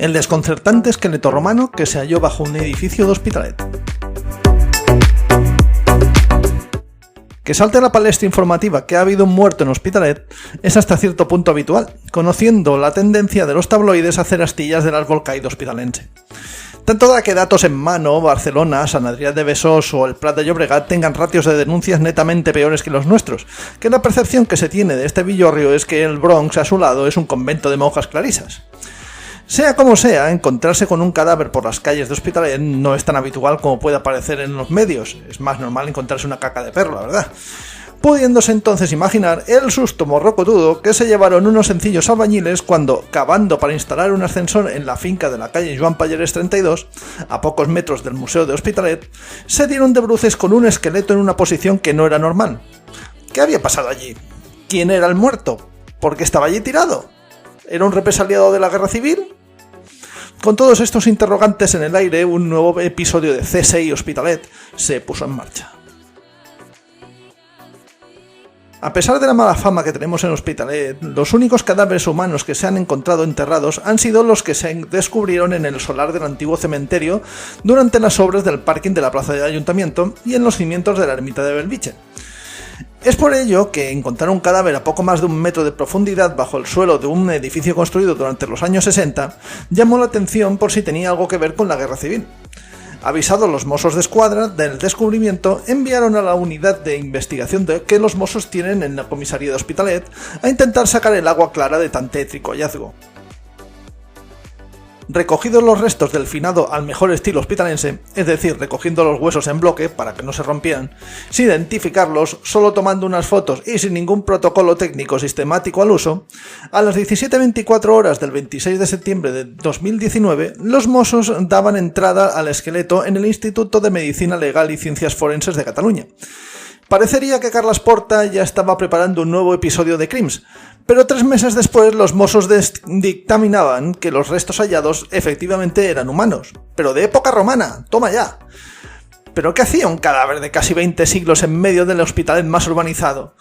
el desconcertante esqueleto romano que se halló bajo un edificio de Hospitalet. Que salte a la palestra informativa que ha habido un muerto en Hospitalet es hasta cierto punto habitual, conociendo la tendencia de los tabloides a hacer astillas del árbol caído hospitalense. Tanto da que datos en mano, Barcelona, San Adrià de Besòs o el Prat de Llobregat tengan ratios de denuncias netamente peores que los nuestros, que la percepción que se tiene de este villorrio es que el Bronx a su lado es un convento de monjas clarisas. Sea como sea, encontrarse con un cadáver por las calles de Hospitalet no es tan habitual como puede parecer en los medios, es más normal encontrarse una caca de perro, la verdad. Pudiéndose entonces imaginar el susto morrocotudo que se llevaron unos sencillos albañiles cuando, cavando para instalar un ascensor en la finca de la calle Joan Pallarès 32, a pocos metros del Museo de Hospitalet, se dieron de bruces con un esqueleto en una posición que no era normal. ¿Qué había pasado allí? ¿Quién era el muerto? ¿Por qué estaba allí tirado? ¿Era un represaliado de la guerra civil? Con todos estos interrogantes en el aire, un nuevo episodio de CSI Hospitalet se puso en marcha. A pesar de la mala fama que tenemos en Hospitalet, los únicos cadáveres humanos que se han encontrado enterrados han sido los que se descubrieron en el solar del antiguo cementerio durante las obras del parking de la plaza del ayuntamiento y en los cimientos de la ermita de Belviche. Es por ello que encontrar un cadáver a poco más de 1 metro de profundidad bajo el suelo de un edificio construido durante los años 60 llamó la atención por si tenía algo que ver con la guerra civil. Avisados los Mossos de Escuadra del descubrimiento, enviaron a la unidad de investigación que los Mossos tienen en la comisaría de Hospitalet a intentar sacar el agua clara de tan tétrico hallazgo. Recogidos los restos del finado al mejor estilo hospitalense, es decir, recogiendo los huesos en bloque para que no se rompieran, sin identificarlos, solo tomando unas fotos y sin ningún protocolo técnico sistemático al uso, a las 17:24 horas del 26 de septiembre de 2019, los Mossos daban entrada al esqueleto en el Instituto de Medicina Legal y Ciencias Forenses de Cataluña. Parecería que Carles Porta ya estaba preparando un nuevo episodio de Crims, pero 3 meses después los Mossos dictaminaban que los restos hallados efectivamente eran humanos, pero de época romana, toma ya. ¿Pero qué hacía un cadáver de casi 20 siglos en medio del Hospitalet más urbanizado?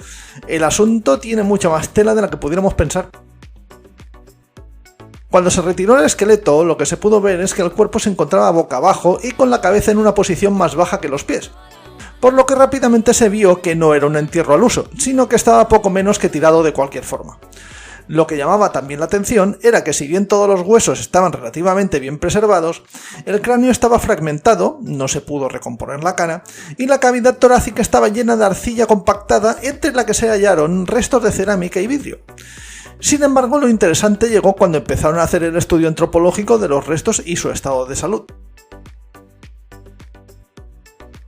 El asunto tiene mucha más tela de la que pudiéramos pensar. Cuando se retiró el esqueleto, lo que se pudo ver es que el cuerpo se encontraba boca abajo y con la cabeza en una posición más baja que los pies, por lo que rápidamente se vio que no era un entierro al uso, sino que estaba poco menos que tirado de cualquier forma. Lo que llamaba también la atención era que si bien todos los huesos estaban relativamente bien preservados, el cráneo estaba fragmentado, no se pudo recomponer la cara, y la cavidad torácica estaba llena de arcilla compactada entre la que se hallaron restos de cerámica y vidrio. Sin embargo, lo interesante llegó cuando empezaron a hacer el estudio antropológico de los restos y su estado de salud.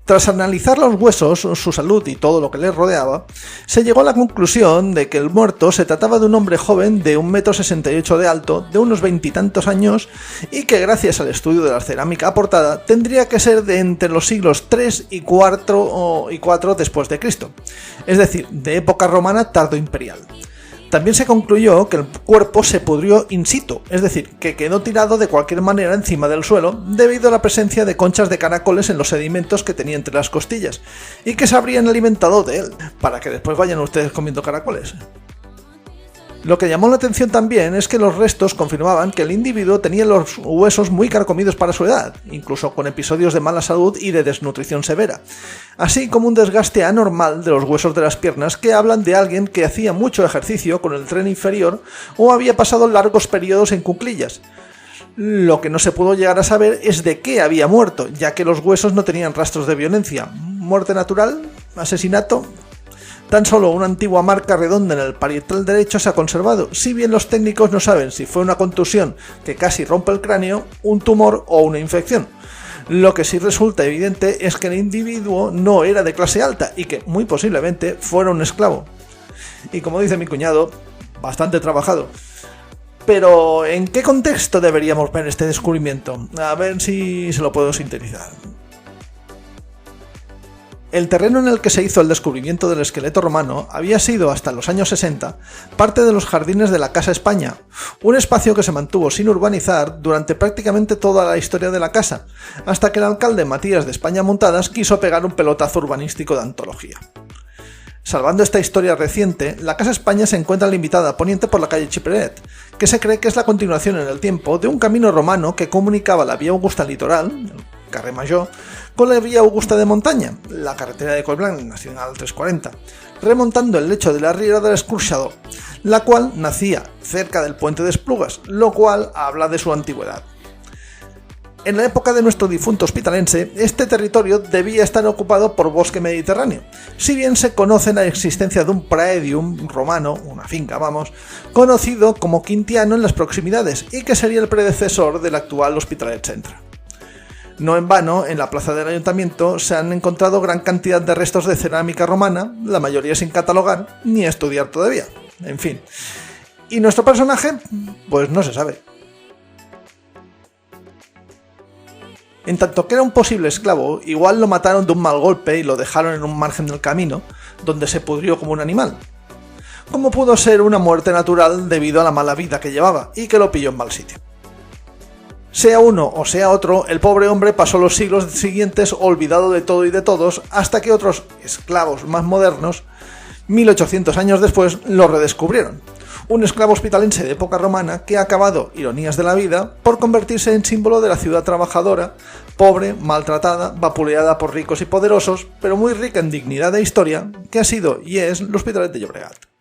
Tras analizar los huesos, su salud y todo lo que les rodeaba, se llegó a la conclusión de que el muerto se trataba de un hombre joven de 1,68 m de alto, de unos 20 y tantos años, y que gracias al estudio de la cerámica aportada tendría que ser de entre los siglos III y IV después de Cristo, es decir, de época romana tardoimperial. También se concluyó que el cuerpo se pudrió in situ, es decir, que quedó tirado de cualquier manera encima del suelo debido a la presencia de conchas de caracoles en los sedimentos que tenía entre las costillas y que se habrían alimentado de él, para que después vayan ustedes comiendo caracoles. Lo que llamó la atención también es que los restos confirmaban que el individuo tenía los huesos muy carcomidos para su edad, incluso con episodios de mala salud y de desnutrición severa, así como un desgaste anormal de los huesos de las piernas que hablan de alguien que hacía mucho ejercicio con el tren inferior o había pasado largos periodos en cuclillas. Lo que no se pudo llegar a saber es de qué había muerto, ya que los huesos no tenían rastros de violencia. ¿Muerte natural? ¿Asesinato? Tan solo una antigua marca redonda en el parietal derecho se ha conservado, si bien los técnicos no saben si fue una contusión que casi rompe el cráneo, un tumor o una infección. Lo que sí resulta evidente es que el individuo no era de clase alta y que, muy posiblemente, fuera un esclavo. Y como dice mi cuñado, bastante trabajado. Pero, ¿en qué contexto deberíamos ver este descubrimiento? A ver si se lo puedo sintetizar. El terreno en el que se hizo el descubrimiento del esqueleto romano había sido, hasta los años 60, parte de los jardines de la Casa España, un espacio que se mantuvo sin urbanizar durante prácticamente toda la historia de la casa, hasta que el alcalde Matías de España Montadas quiso pegar un pelotazo urbanístico de antología. Salvando esta historia reciente, la Casa España se encuentra limitada a poniente por la calle Chipret, que se cree que es la continuación en el tiempo de un camino romano que comunicaba la Vía Augusta litoral, el Carrer Major, con la Vía Augusta de montaña, la carretera de Collblanc Nacional 340, remontando el lecho de la Riera de l'Escorxador, la cual nacía cerca del puente de Esplugas, lo cual habla de su antigüedad. En la época de nuestro difunto hospitalense, este territorio debía estar ocupado por bosque mediterráneo, si bien se conoce la existencia de un praedium romano, una finca vamos, conocido como Quintiano en las proximidades y que sería el predecesor del actual Hospitalet Centre. No en vano, en la plaza del ayuntamiento se han encontrado gran cantidad de restos de cerámica romana, la mayoría sin catalogar ni estudiar todavía. En fin. ¿Y nuestro personaje? Pues no se sabe. En tanto que era un posible esclavo, igual lo mataron de un mal golpe y lo dejaron en un margen del camino, donde se pudrió como un animal. Como pudo ser una muerte natural debido a la mala vida que llevaba y que lo pilló en mal sitio. Sea uno o sea otro, el pobre hombre pasó los siglos siguientes olvidado de todo y de todos, hasta que otros esclavos más modernos, 1800 años después, lo redescubrieron. Un esclavo hospitalense de época romana que ha acabado, ironías de la vida, por convertirse en símbolo de la ciudad trabajadora, pobre, maltratada, vapuleada por ricos y poderosos, pero muy rica en dignidad e historia, que ha sido y es l'Hospitalet de Llobregat.